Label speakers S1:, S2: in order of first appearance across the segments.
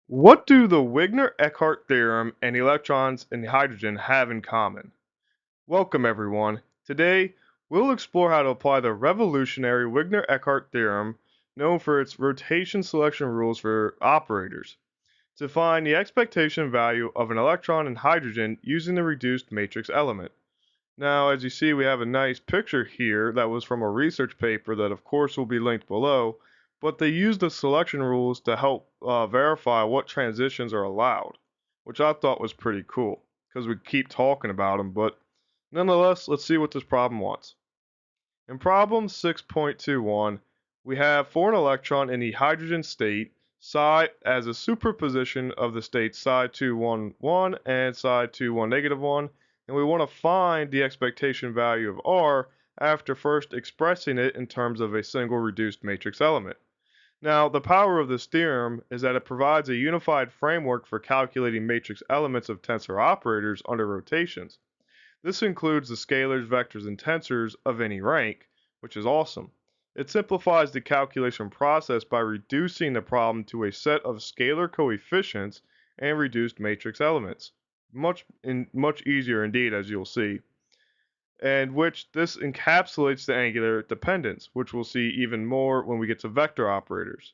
S1: What do the Wigner-Eckart theorem and electrons and hydrogen have in common? Welcome everyone. Today, we'll explore how to apply the revolutionary Wigner-Eckart theorem, known for its rotation selection rules for operators, to find the expectation value of an electron and hydrogen using the reduced matrix element. Now, as you see, we have a nice picture here that was from a research paper that of course will be linked below, but they use the selection rules to help verify what transitions are allowed, which I thought was pretty cool because we keep talking about them, but nonetheless, let's see what this problem wants. In problem 6.21, we have for an electron in the hydrogen state, psi as a superposition of the states psi2 1 1 and psi2 1 -1, and we want to find the expectation value of R after first expressing it in terms of a single reduced matrix element. Now, the power of this theorem is that it provides a unified framework for calculating matrix elements of tensor operators under rotations. This includes the scalars, vectors, and tensors of any rank, which is awesome. It simplifies the calculation process by reducing the problem to a set of scalar coefficients and reduced matrix elements. Much easier indeed, as you'll see, and which this encapsulates the angular dependence, which we'll see even more when we get to vector operators.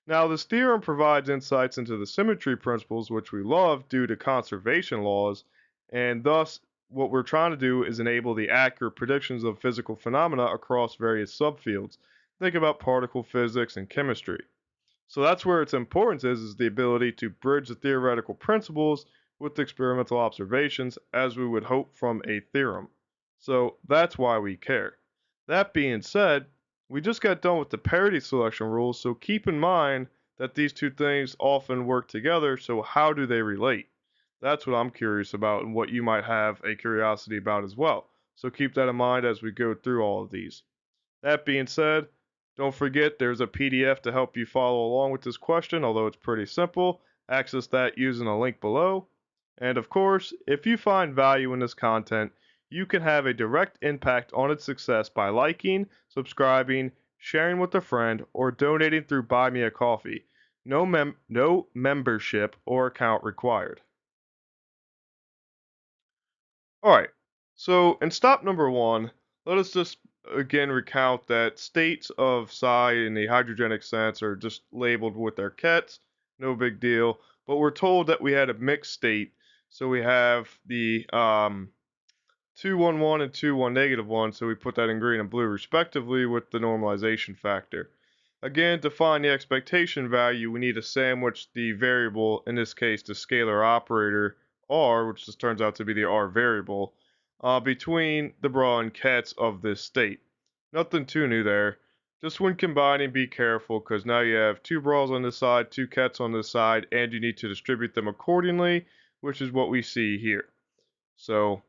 S1: Now, this theorem provides insights into the symmetry principles, which we love due to conservation laws, and thus what we're trying to do is enable the accurate predictions of physical phenomena across various subfields. Think about particle physics and chemistry. So that's where its importance is the ability to bridge the theoretical principles with experimental observations as we would hope from a theorem. So that's why we care. That being said, we just got done with the parity selection rules, so keep in mind that these two things often work together, so how do they relate? That's what I'm curious about and what you might have a curiosity about as well. So keep that in mind as we go through all of these. That being said, don't forget there's a PDF to help you follow along with this question, although it's pretty simple. Access that using a link below. And of course, if you find value in this content, you can have a direct impact on its success by liking, subscribing, sharing with a friend, or donating through Buy Me a Coffee. No membership or account required. Alright, so in stop number 1, let us just again recount that states of psi in the hydrogenic sense are just labeled with their kets, no big deal, but we're told that we had a mixed state, so we have the 2 1 1 and 2 1 -1, so we put that in green and blue respectively with the normalization factor. Again, to find the expectation value, we need to sandwich the variable, in this case the scalar operator R, which just turns out to be the R variable, between the bra and kets of this state. Nothing too new there. Just when combining, be careful because now you have two bras on this side, two kets on this side, and you need to distribute them accordingly, which is what we see here. So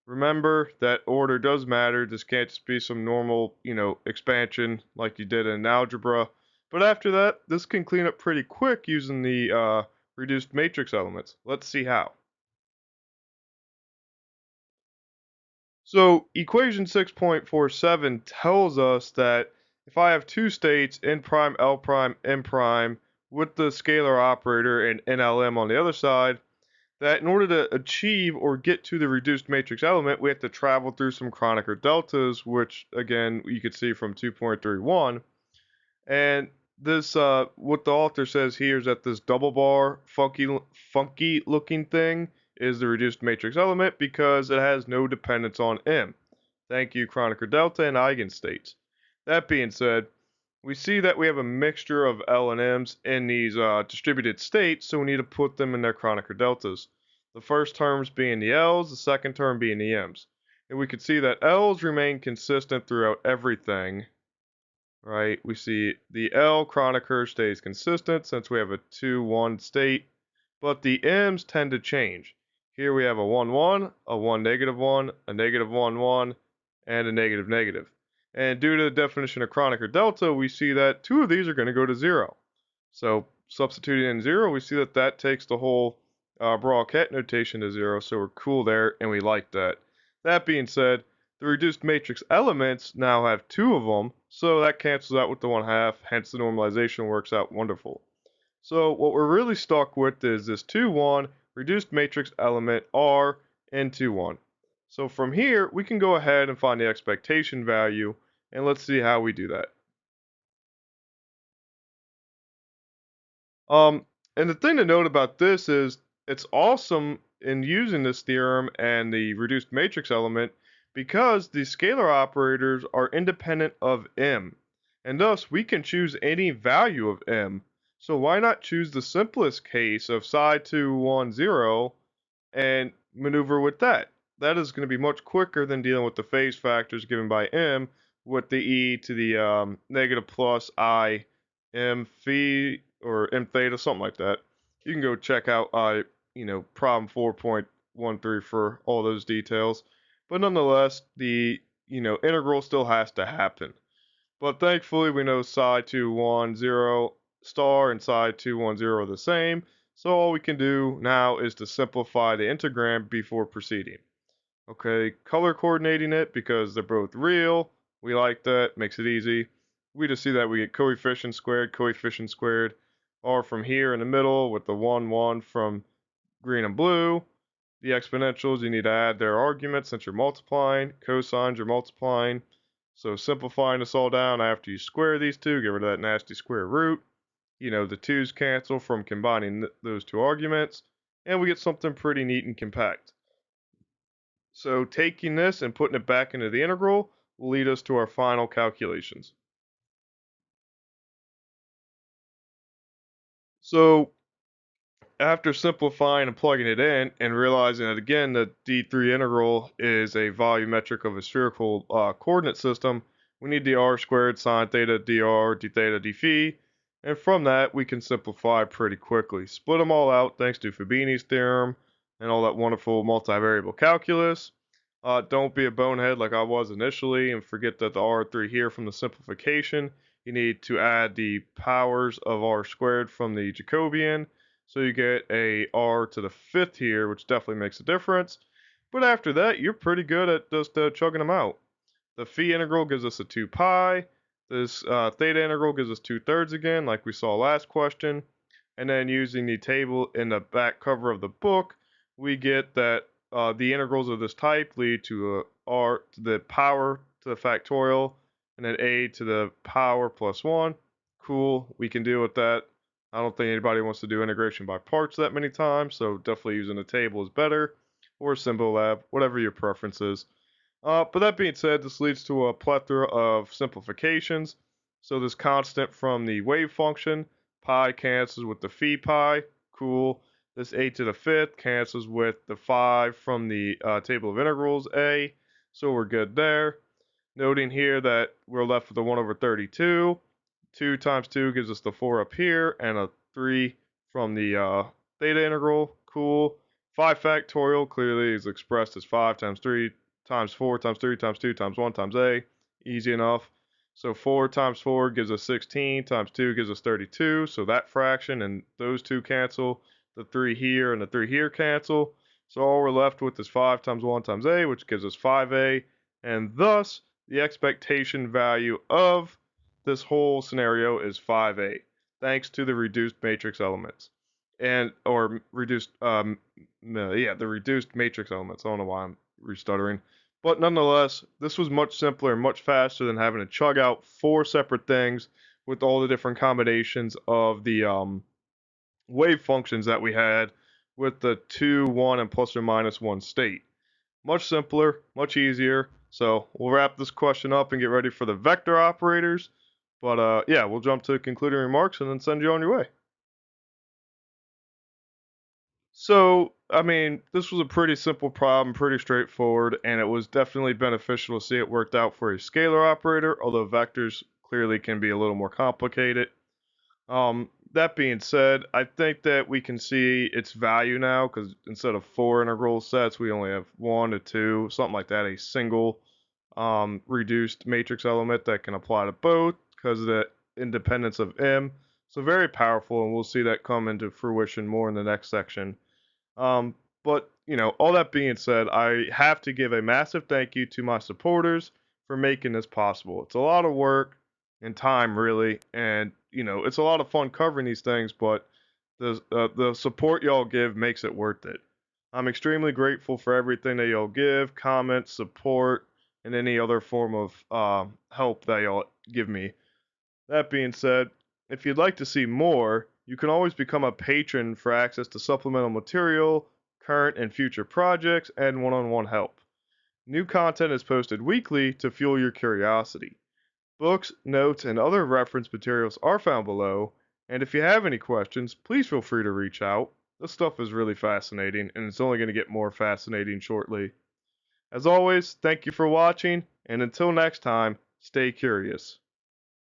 S1: remember that order does matter. This can't just be some normal, expansion like you did in algebra. But after that, this can clean up pretty quick using the reduced matrix elements. Let's see how. So equation 6.47 tells us that if I have two states, n prime, l prime, m prime, with the scalar operator and nlm on the other side, that in order to achieve or get to the reduced matrix element, we have to travel through some Kronecker deltas, which again you could see from 2.31. And this, what the author says here is that this double bar, funky looking thing is the reduced matrix element because it has no dependence on M. Thank you, Kronecker delta and eigenstates. That being said, we see that we have a mixture of L and M's in these distributed states, so we need to put them in their Kronecker deltas. The first terms being the L's, the second term being the M's. And we can see that L's remain consistent throughout everything, right? We see the L Kronecker stays consistent since we have a 2-1 state, but the M's tend to change. Here we have a 1-1, a 1-1, a -1-1, and a negative-negative. And due to the definition of Kronecker delta, we see that two of these are going to go to 0. So substituting in 0, we see that that takes the whole Bra-Ket notation to 0, so we're cool there, and we like that. That being said, the reduced matrix elements now have two of them, so that cancels out with the 1/2, hence the normalization works out wonderful. So what we're really stuck with is this 2, 1 reduced matrix element R into 1. So from here, we can go ahead and find the expectation value, and let's see how we do that. Um, and the thing to note about this is it's awesome in using this theorem and the reduced matrix element because the scalar operators are independent of m, and thus we can choose any value of m. So why not choose the simplest case of 𝚹2, 1, 0 and maneuver with that? That is going to be much quicker than dealing with the phase factors given by m with the e to the negative plus I m phi or m theta, something like that. You can go check out problem 4.13 for all those details. But nonetheless, the integral still has to happen. But thankfully, we know 𝚹2, 1, 0 star and 𝚹2, 1, 0 are the same. So all we can do now is to simplify the integram before proceeding. Okay, color coordinating it because they're both real. We like that, makes it easy. We just see that we get coefficient squared, R from here in the middle with the 1, 1 from green and blue. The exponentials, you need to add their arguments since you're multiplying. Cosines, you're multiplying. So simplifying this all down after you square these two, get rid of that nasty square root. The 2's cancel from combining those two arguments. And we get something pretty neat and compact. So taking this and putting it back into the integral will lead us to our final calculations. So after simplifying and plugging it in and realizing that again the D3 integral is a volumetric of a spherical coordinate system, we need the r squared sine theta dr d theta d phi, and from that we can simplify pretty quickly. Split them all out thanks to Fubini's theorem and all that wonderful multivariable calculus. Don't be a bonehead like I was initially and forget that the r3 here from the simplification, you need to add the powers of r squared from the Jacobian. So you get a r to the 5th here, which definitely makes a difference. But after that, you're pretty good at just chugging them out. The phi integral gives us a 2 pi. This theta integral gives us 2/3 again, like we saw last question. And then using the table in the back cover of the book, we get that the integrals of this type lead to r to the power to the factorial, and then a to the power plus 1. Cool, we can deal with that. I don't think anybody wants to do integration by parts that many times, so definitely using a table is better, or Symbolab, whatever your preference is. But that being said, this leads to a plethora of simplifications. So this constant from the wave function, pi cancels with the phi pi, cool. This a to the 5th cancels with the 5 from the table of integrals a, so we're good there. Noting here that we're left with a 1 over 32. 2 times 2 gives us the 4 up here, and a 3 from the theta integral. Cool. 5 factorial clearly is expressed as 5 times 3 times 4 times 3 times 2 times 1 times a. Easy enough. So 4 times 4 gives us 16, times 2 gives us 32. So that fraction and those two cancel. The 3 here and the 3 here cancel. So all we're left with is 5 times 1 times a, which gives us 5a. And thus, the expectation value of this whole scenario is 5a, thanks to the reduced matrix elements. The reduced matrix elements. I don't know why I'm restuttering. But nonetheless, this was much simpler and much faster than having to chug out 4 separate things with all the different combinations of the wave functions that we had with the 2, 1, and plus or minus 1 state. Much simpler, much easier. So we'll wrap this question up and get ready for the vector operators. But yeah, we'll jump to concluding remarks and then send you on your way. So, I mean, this was a pretty simple problem, pretty straightforward, and it was definitely beneficial to see it worked out for a scalar operator, although vectors clearly can be a little more complicated. That being said, I think that we can see its value now because instead of 4 integral sets, we only have 1 to 2, something like that, a single reduced matrix element that can apply to both because of the independence of m. So very powerful, and we'll see that come into fruition more in the next section. But all that being said, I have to give a massive thank you to my supporters for making this possible. It's a lot of work and time, really, and it's a lot of fun covering these things, but The support y'all give makes it worth it. I'm extremely grateful for everything that y'all give, comments, support, and any other form of help that y'all give me. That being said, if you'd like to see more, you can always become a patron for access to supplemental material, current and future projects, and one-on-one help. New content is posted weekly to fuel your curiosity. Books, notes, and other reference materials are found below, and if you have any questions, please feel free to reach out. This stuff is really fascinating, and it's only going to get more fascinating shortly. As always, thank you for watching, and until next time, stay curious.